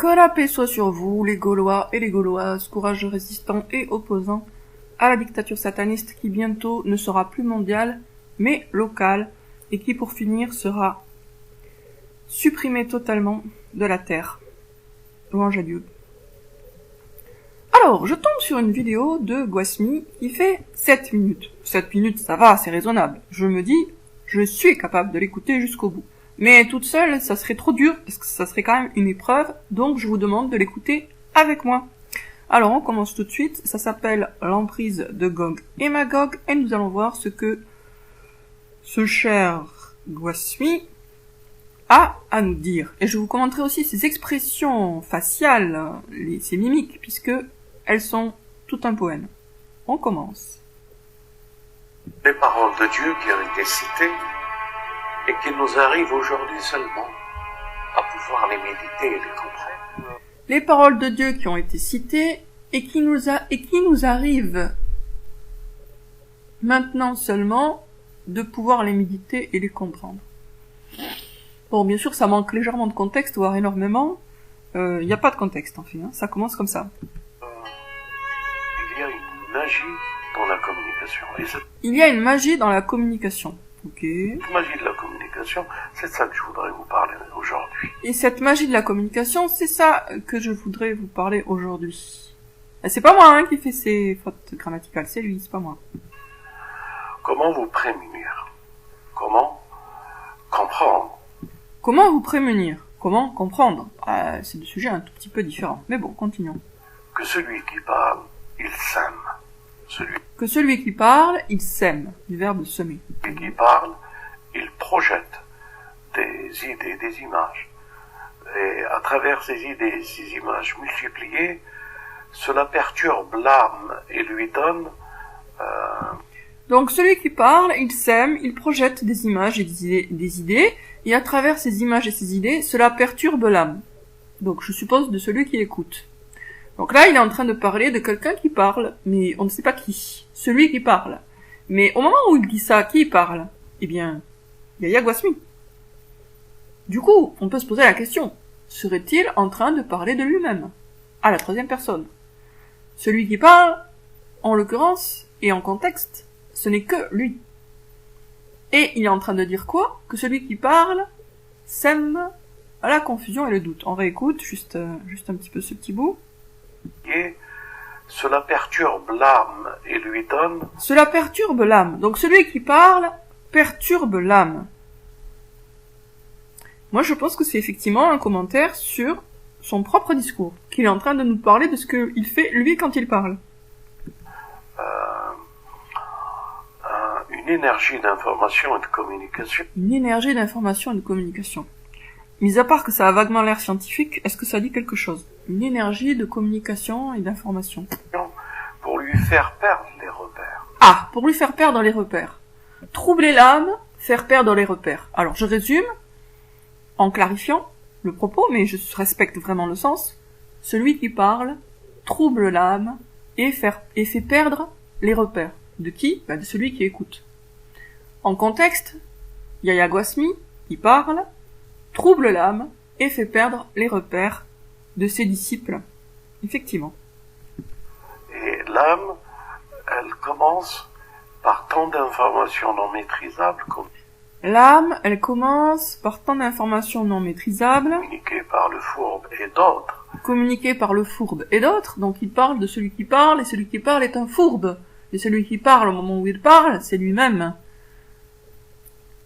Que la paix soit sur vous, les Gaulois et les Gauloises, courageux résistants et opposants à la dictature sataniste qui bientôt ne sera plus mondiale, mais locale, et qui pour finir sera supprimée totalement de la terre. Louange à Dieu. Alors, je tombe sur une vidéo de Guasmi qui fait 7 minutes. 7 minutes, ça va, c'est raisonnable. Je me dis, je suis capable de l'écouter jusqu'au bout. Mais toute seule, ça serait trop dur, parce que ça serait quand même une épreuve, donc je vous demande de l'écouter avec moi. Alors, on commence tout de suite, ça s'appelle l'emprise de Gog et Magog, et nous allons voir ce que ce cher Guasmi a à nous dire. Et je vous commenterai aussi ses expressions faciales, ses mimiques, puisque elles sont tout un poème. On commence. Les paroles de Dieu qui ont été citées et qui nous arrivent aujourd'hui seulement à pouvoir les méditer et les comprendre. Les paroles de Dieu qui ont été citées et qui nous arrivent maintenant seulement de pouvoir les méditer et les comprendre. Bon, bien sûr, ça manque légèrement de contexte, voire énormément. Il n'y a pas de contexte, en fait. Ça commence comme ça. Il y a une magie dans la communication. Il y a une magie dans la communication. Ok. Cette magie de la communication, c'est ça que je voudrais vous parler aujourd'hui. Et cette magie de la communication, c'est ça que je voudrais vous parler aujourd'hui. C'est pas moi qui fait ces fautes grammaticales, c'est lui, c'est pas moi. Comment vous prémunir? Comment comprendre? Comment vous prémunir? Comment comprendre? C'est deux sujets un tout petit peu différents. Mais bon, continuons. Que celui qui parle, il sème. Que celui qui parle, il sème. Du verbe semer. Celui qui parle, il projette des idées, des images. Et à travers ces idées, ces images multipliées, cela perturbe l'âme et lui donne... Donc celui qui parle, il sème, il projette des images et des idées, et à travers ces images et ces idées, cela perturbe l'âme. Donc je suppose de celui qui écoute. Donc là, il est en train de parler de quelqu'un qui parle, mais on ne sait pas qui. Celui qui parle. Mais au moment où il dit ça, qui parle? Eh bien, Yahya Guasmi. Du coup, on peut se poser la question, serait-il en train de parler de lui-même? À la troisième personne. Celui qui parle, en l'occurrence, et en contexte, ce n'est que lui. Et il est en train de dire quoi? Que celui qui parle sème la confusion et le doute. On réécoute juste un petit peu ce petit bout. Et cela perturbe l'âme et lui donne... Cela perturbe l'âme. Donc celui qui parle perturbe l'âme. Moi je pense que c'est effectivement un commentaire sur son propre discours, qu'il est en train de nous parler de ce qu'il fait lui quand il parle. Une énergie d'information et de communication. Une énergie d'information et de communication. Mis à part que ça a vaguement l'air scientifique, est-ce que ça dit quelque chose? Une énergie de communication et d'information. Pour lui faire perdre les repères. Ah, pour lui faire perdre les repères. Troubler l'âme, faire perdre les repères. Alors je résume, en clarifiant le propos, mais je respecte vraiment le sens. Celui qui parle trouble l'âme et fait perdre les repères. De qui? De celui qui écoute. En contexte, Yahya Guasmi, qui parle, trouble l'âme et fait perdre les repères de ses disciples. Effectivement. Et l'âme, elle commence par tant d'informations non maîtrisables L'âme, elle commence par tant d'informations non maîtrisables communiquées par le fourbe et d'autres. Communiquées par le fourbe et d'autres. Donc il parle de celui qui parle, et celui qui parle est un fourbe. Et celui qui parle au moment où il parle, c'est lui-même.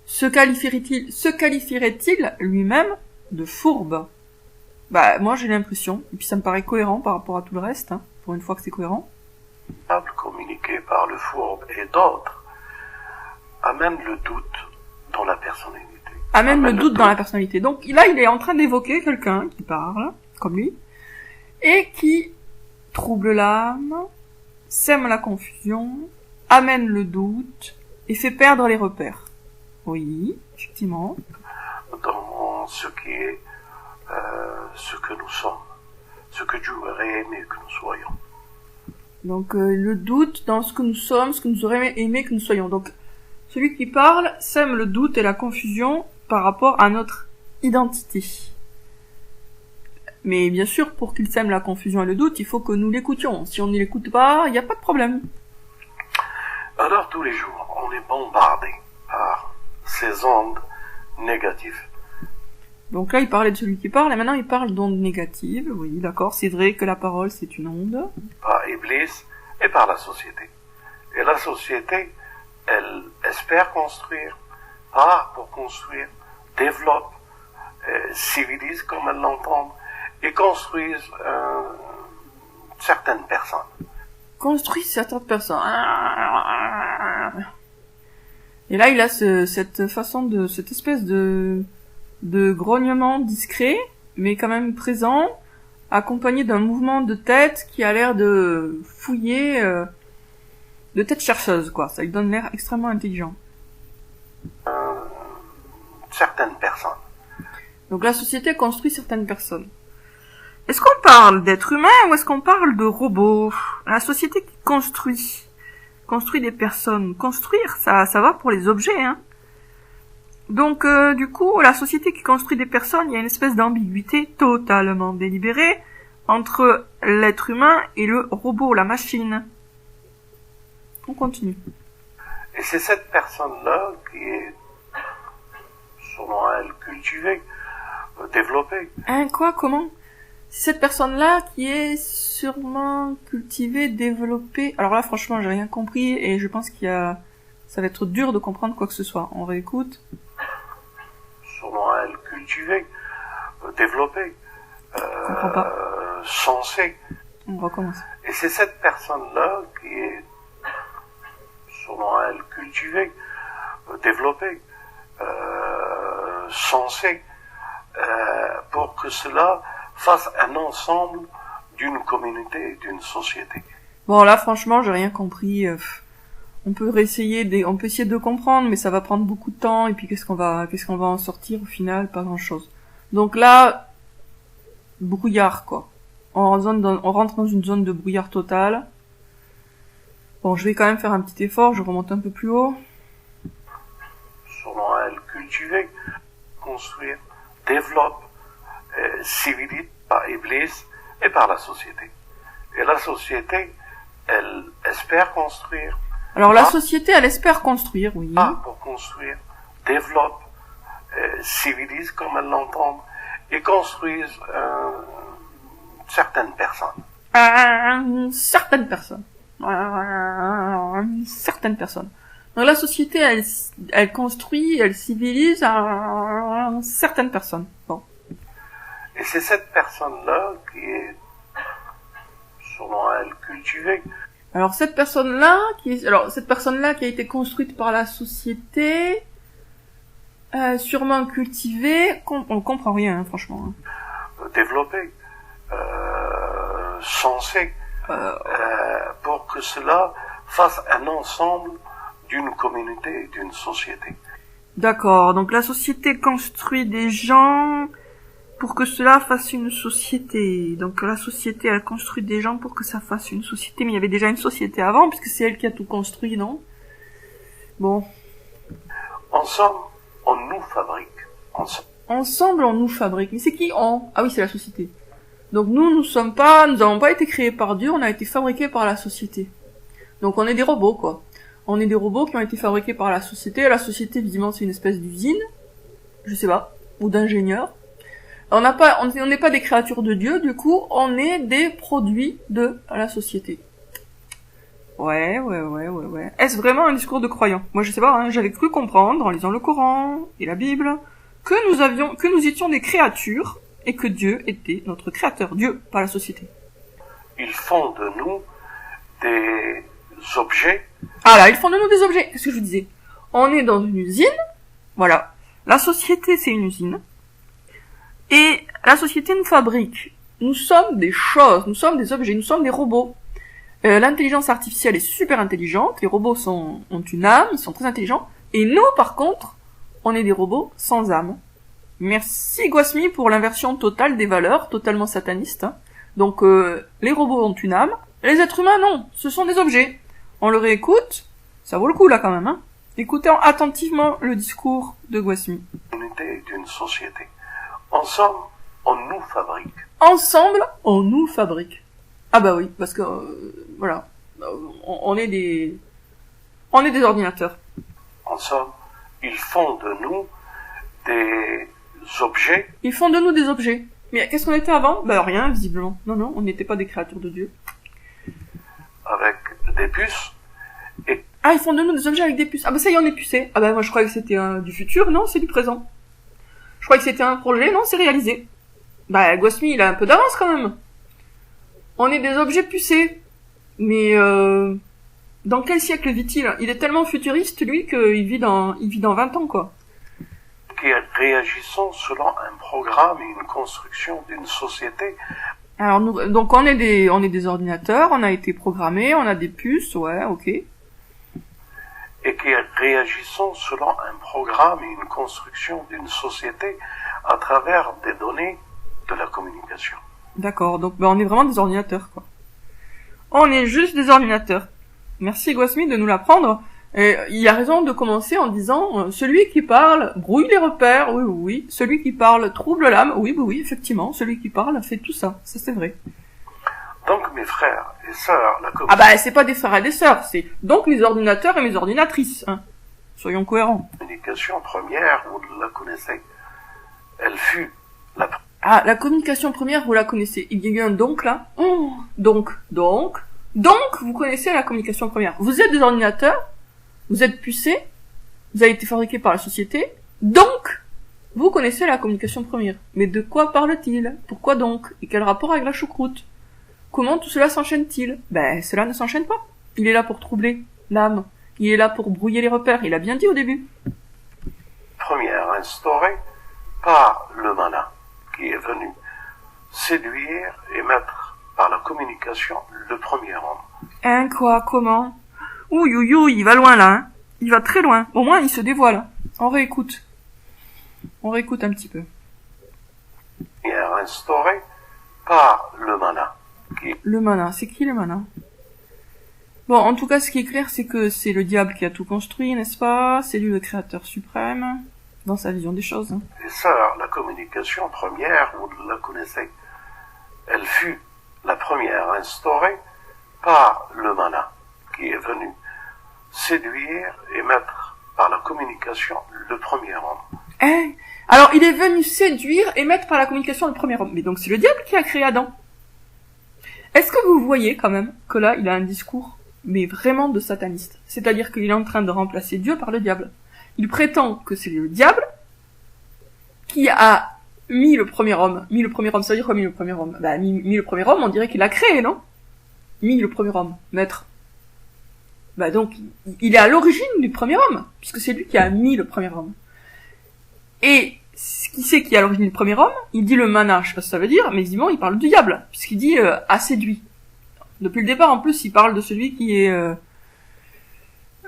Se qualifierait-il lui-même de fourbe? Moi j'ai l'impression, et puis ça me paraît cohérent par rapport à tout le reste, pour une fois que c'est cohérent. Communiqué par le fourbe et d'autres, amène le doute dans la personnalité. Amène le doute dans la personnalité. Donc là il est en train d'évoquer quelqu'un qui parle, comme lui, et qui trouble l'âme, sème la confusion, amène le doute, et fait perdre les repères. Oui, effectivement. Dans ce qui est ce que nous sommes, ce que Dieu aurait aimé que nous soyons. Donc le doute dans ce que nous sommes, ce que nous aurait aimé que nous soyons. Donc celui qui parle sème le doute et la confusion par rapport à notre identité. Mais bien sûr, pour qu'il sème la confusion et le doute, il faut que nous l'écoutions. Si on ne l'écoute pas, il n'y a pas de problème. Alors tous les jours, on est bombardé par ces ondes négatives. Donc là, il parlait de celui qui parle, et maintenant il parle d'ondes négatives. Oui, d'accord, c'est vrai que la parole, c'est une onde. Par Iblis et par la société. Et la société, elle espère construire, part pour construire, développe, civilise comme elle l'entend, et construise certaines personnes. Construit certaines personnes. Et là, il a cette façon de, cette espèce de grognement discret, mais quand même présent, accompagné d'un mouvement de tête qui a l'air de fouiller, de tête chercheuse, quoi. Ça lui donne l'air extrêmement intelligent. Certaines personnes. Donc la société construit certaines personnes. Est-ce qu'on parle d'êtres humains ou est-ce qu'on parle de robots? La société qui construit des personnes. Construire, ça va pour les objets, hein. Donc, du coup, la société qui construit des personnes, il y a une espèce d'ambiguïté totalement délibérée entre l'être humain et le robot, la machine. On continue. Et c'est cette personne-là qui est, selon elle, cultivée, développée. Hein, quoi, comment? C'est cette personne-là qui est sûrement cultivée, développée. Alors là, franchement, j'ai rien compris et je pense ça va être dur de comprendre quoi que ce soit. On réécoute. Selon elle, cultivée, développée, comprends pas. sensée. On recommence. Et c'est cette personne-là qui est, selon elle, cultivée, développée, sensée, pour que cela fasse un ensemble d'une communauté, d'une société. Bon, là, franchement, j'ai rien compris. On peut essayer de comprendre, mais ça va prendre beaucoup de temps, et puis qu'est-ce qu'on va en sortir au final? Pas grand-chose. Donc là, brouillard, quoi. On rentre dans une zone de brouillard total. Bon, je vais quand même faire un petit effort, je remonte un peu plus haut. Selon elle, cultiver, construire, développe, civilise par Iblis et par la société. Et la société, elle espère construire. Alors la société, elle espère construire, oui. Pour construire, développe, civilise comme elle l'entend, et construise certaines personnes. Certaines personnes. Certaines personnes. Donc la société, elle construit, elle civilise certaines personnes. Bon. Et c'est cette personne-là qui est, selon elle, cultivée. Alors cette personne-là qui a été construite par la société, sûrement cultivée, on comprend rien, hein, franchement. Développée, sensée, pour que cela fasse un ensemble d'une communauté, d'une société. D'accord, donc la société construit des gens pour que cela fasse une société. Donc la société, elle construit des gens pour que ça fasse une société. Mais il y avait déjà une société avant, puisque c'est elle qui a tout construit, non? Bon. Ensemble, on nous fabrique. Ensemble, on nous fabrique. Mais c'est qui on? Ah oui, c'est la société. Donc nous n'avons pas été créés par Dieu, on a été fabriqués par la société. Donc on est des robots, quoi. On est des robots qui ont été fabriqués par la société. La société, visiblement, c'est une espèce d'usine. Je sais pas. Ou d'ingénieur. On n'est pas des créatures de Dieu, du coup, on est des produits de la société. Ouais. Est-ce vraiment un discours de croyant? Moi, je sais pas, hein, j'avais cru comprendre, en lisant le Coran et la Bible, que nous étions des créatures, et que Dieu était notre créateur. Dieu, pas la société. Ils font de nous des objets. Ah là, ils font de nous des objets. Qu'est-ce que je vous disais? On est dans une usine. Voilà. La société, c'est une usine. Et la société nous fabrique. Nous sommes des choses, nous sommes des objets, nous sommes des robots. L'intelligence artificielle est super intelligente, les robots ont une âme, ils sont très intelligents. Et nous, par contre, on est des robots sans âme. Merci Guasmi pour l'inversion totale des valeurs, totalement sataniste. Hein. Donc les robots ont une âme, les êtres humains non, ce sont des objets. On le réécoute, ça vaut le coup là quand même. Hein. Écoutez attentivement le discours de Guasmi. Unité d'une société. Ensemble, on nous fabrique. Ensemble, on nous fabrique. Ah bah oui, parce que, voilà, on est des ordinateurs. En somme, ils font de nous des objets. Ils font de nous des objets. Mais qu'est-ce qu'on était avant? Bah rien, visiblement. Non, on n'était pas des créatures de Dieu. Avec des puces. Et Ah, ils font de nous des objets avec des puces. Ah bah ça y est, on est pucé. Ah bah moi je croyais que c'était du futur, non, c'est du présent. Je croyais que c'était un projet, non, c'est réalisé. Bah Gosmi, il a un peu d'avance quand même. On est des objets pucés. Mais dans quel siècle vit-il? Il est tellement futuriste, lui, qu'il vit dans 20 ans, quoi. qui réagissons selon un programme et une construction d'une société. Alors donc on est des ordinateurs, on a été programmés, on a des puces, ouais, ok. Et qui réagissons selon un programme et une construction d'une société à travers des données de la communication. D'accord, donc on est vraiment des ordinateurs, quoi. On est juste des ordinateurs. Merci Gosmi de nous l'apprendre. Et il a raison de commencer en disant celui qui parle brouille les repères, oui. Celui qui parle trouble l'âme, oui, effectivement. Celui qui parle fait tout ça, ça c'est vrai. Donc mes frères et sœurs, Ah bah c'est pas des frères et des sœurs, c'est donc mes ordinateurs et mes ordinatrices. Hein. Soyons cohérents. La communication première, vous la connaissez. Elle fut la... Ah, la communication première, vous la connaissez. Il y a eu un donc là. Donc, vous connaissez la communication première. Vous êtes des ordinateurs. Vous êtes pucés, vous avez été fabriqués par la société, donc, vous connaissez la communication première. Mais de quoi parle-t-il? Pourquoi donc? Et quel rapport avec la choucroute? Comment tout cela s'enchaîne-t-il? Ben, cela ne s'enchaîne pas. Il est là pour troubler l'âme. Il est là pour brouiller les repères. Il a bien dit au début. Première instaurée par le mana, qui est venu séduire et mettre par la communication le premier homme. Hein, quoi? Comment? Ouh, il va loin là, hein. Il va très loin. Au moins, il se dévoile. On réécoute un petit peu. Et instauré par le mana. Le mana, c'est qui le mana? Bon, en tout cas, ce qui est clair, c'est que c'est le diable qui a tout construit, n'est-ce pas? C'est lui le créateur suprême, dans sa vision des choses. Hein. Et ça, la communication première, vous la connaissez. Elle fut la première instaurée par le mana, qui est venu séduire et mettre par la communication le premier homme. Hein? Alors, il est venu séduire et mettre par la communication le premier homme. Mais donc, c'est le diable qui a créé Adam. Est-ce que vous voyez quand même que là, il a un discours, mais vraiment de sataniste? C'est-à-dire qu'il est en train de remplacer Dieu par le diable. Il prétend que c'est le diable qui a mis le premier homme. Mis le premier homme, ça veut dire quoi, mis le premier homme? Bah, mis le premier homme, on dirait qu'il l'a créé, non? Mis le premier homme, maître. Bah donc, il est à l'origine du premier homme, puisque c'est lui qui a mis le premier homme. Et qui c'est qui est à l'origine du premier homme? Il dit le mana, je sais pas ce que ça veut dire, mais évidemment il parle du diable, puisqu'il dit a séduit. Depuis le départ, en plus, il parle de celui qui est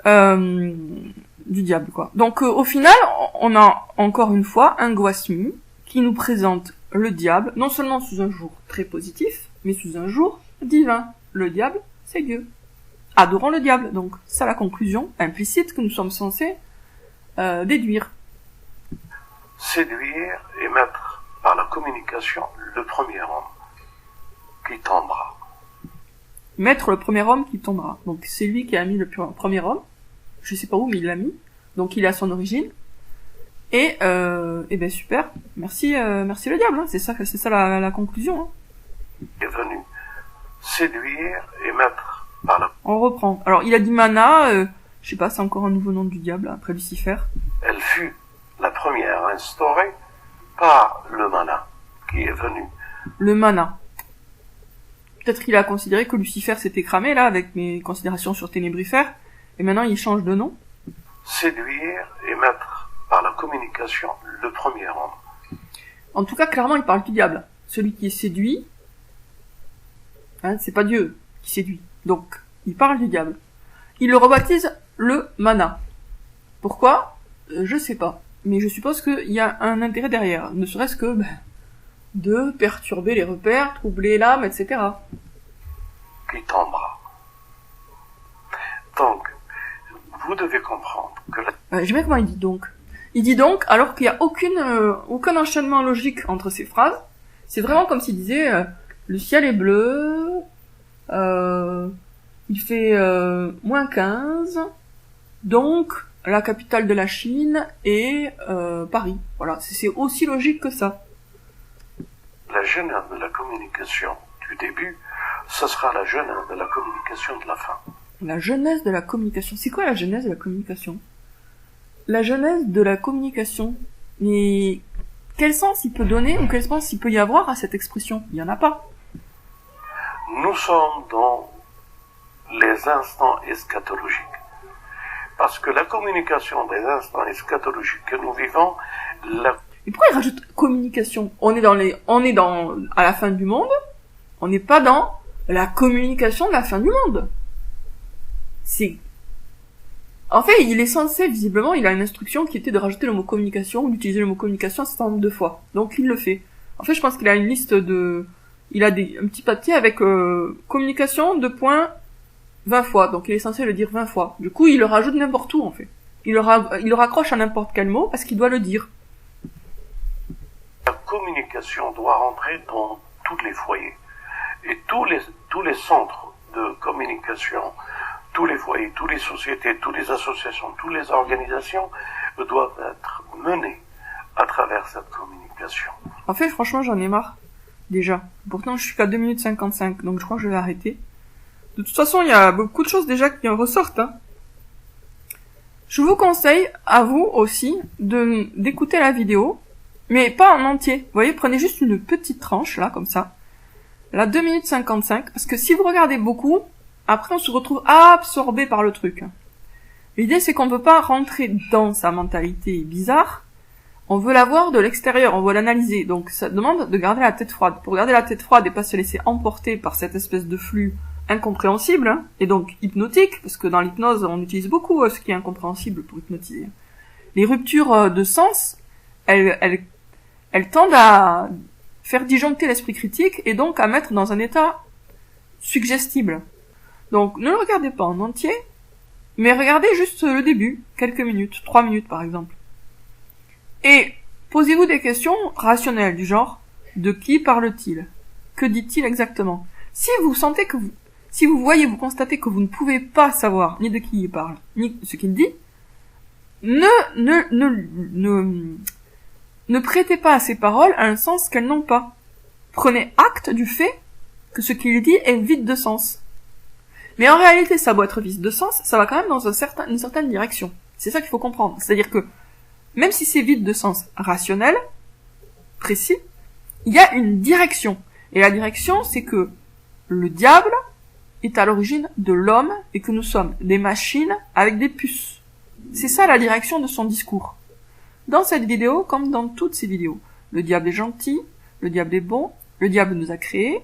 du diable, quoi. Donc au final, on a encore une fois un Gosmi qui nous présente le diable, non seulement sous un jour très positif, mais sous un jour divin. Le diable, c'est Dieu. Adorons le diable, donc c'est la conclusion implicite que nous sommes censés déduire. Séduire et mettre par la communication le premier homme qui tombera. Mettre le premier homme qui tombera. Donc c'est lui qui a mis le premier homme. Je sais pas où, mais il l'a mis. Donc il est à son origine. Et ben super. Merci le diable. Hein. C'est ça la conclusion. Hein. Il est venu séduire et mettre par la... On reprend. Alors il a dit mana. Je sais pas, c'est encore un nouveau nom du diable après Lucifer. Elle fut la première instaurée par le mana qui est venu. Le mana. Peut-être qu'il a considéré que Lucifer s'était cramé là avec mes considérations sur Ténébrifère et maintenant il change de nom. Séduire et mettre par la communication le premier homme. En tout cas, clairement, il parle du diable. Celui qui est séduit, hein, c'est pas Dieu qui séduit. Donc, il parle du diable. Il le rebaptise le mana. Pourquoi? Je sais pas. Mais je suppose qu'il y a un intérêt derrière. Ne serait-ce que de perturber les repères, troubler l'âme, etc. Qui tombera. Donc, vous devez comprendre que j'aime bien comment il dit donc. Il dit donc alors qu'il n'y a aucun enchaînement logique entre ces phrases. C'est vraiment comme s'il disait, le ciel est bleu, il fait -15, donc la capitale de la Chine est Paris. Voilà, c'est aussi logique que ça. La genèse de la communication du début, ce sera la genèse de la communication de la fin. La genèse de la communication. C'est quoi la genèse de la communication? La genèse de la communication. Mais quel sens il peut donner ou quel sens il peut y avoir à cette expression? Il n'y en a pas. Nous sommes dans les instants eschatologiques. Parce que la communication des instants eschatologiques que nous vivons, Et pourquoi il rajoute communication? On est à la fin du monde, on n'est pas dans la communication de la fin du monde. En fait, il est censé, visiblement, il a une instruction qui était de rajouter le mot communication, ou d'utiliser le mot communication un certain nombre de fois. Donc il le fait. En fait, je pense qu'il a une liste il a un petit papier avec communication 20 fois. Donc il est censé le dire 20 fois. Du coup, il le rajoute n'importe où, en fait. Il le raccroche à n'importe quel mot parce qu'il doit le dire. La communication doit rentrer dans tous les foyers. Et tous les centres de communication, tous les foyers, toutes les sociétés, toutes les associations, toutes les organisations doivent être menés à travers cette communication. En fait, franchement, j'en ai marre. Déjà. Pourtant, je suis qu'à 2 minutes 55, donc je crois que je vais arrêter. De toute façon, il y a beaucoup de choses déjà qui en ressortent, hein. Je vous conseille, à vous aussi, d'écouter la vidéo, mais pas en entier. Vous voyez, prenez juste une petite tranche, là, comme ça. Là, 2 minutes 55, parce que si vous regardez beaucoup, après on se retrouve absorbé par le truc. L'idée, c'est qu'on ne veut pas rentrer dans sa mentalité bizarre, on veut la voir de l'extérieur, on veut l'analyser. Donc ça demande de garder la tête froide. Pour garder la tête froide et pas se laisser emporter par cette espèce de flux incompréhensible, hein, et donc hypnotique, parce que dans l'hypnose, on utilise beaucoup ce qui est incompréhensible pour hypnotiser. Les ruptures de sens, elles tendent à faire disjoncter l'esprit critique et donc à mettre dans un état suggestible. Donc ne le regardez pas en entier, mais regardez juste le début, quelques minutes, 3 minutes par exemple. Et posez-vous des questions rationnelles du genre, de qui parle-t-il? Que dit-il exactement? Si vous constatez que vous ne pouvez pas savoir ni de qui il parle, ni ce qu'il dit, ne prêtez pas à ces paroles un sens qu'elles n'ont pas. Prenez acte du fait que ce qu'il dit est vide de sens. Mais en réalité, ça doit être vide de sens, ça va quand même dans une certaine direction. C'est ça qu'il faut comprendre. C'est-à-dire que, même si c'est vide de sens rationnel, précis, il y a une direction. Et la direction, c'est que le diable est à l'origine de l'homme et que nous sommes des machines avec des puces. C'est ça la direction de son discours. Dans cette vidéo, comme dans toutes ces vidéos, le diable est gentil, le diable est bon, le diable nous a créés,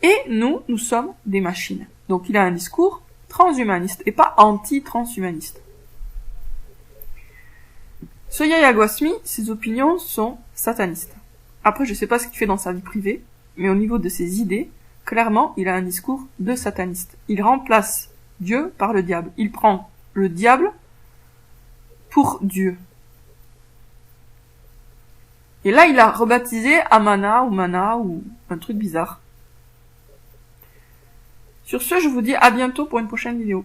et nous sommes des machines. Donc il a un discours transhumaniste et pas anti-transhumaniste. Soyaya Goswami, ses opinions sont satanistes. Après, je sais pas ce qu'il fait dans sa vie privée, mais au niveau de ses idées, clairement, il a un discours de sataniste. Il remplace Dieu par le diable. Il prend le diable pour Dieu. Et là, il a rebaptisé Amana ou Mana ou un truc bizarre. Sur ce, je vous dis à bientôt pour une prochaine vidéo.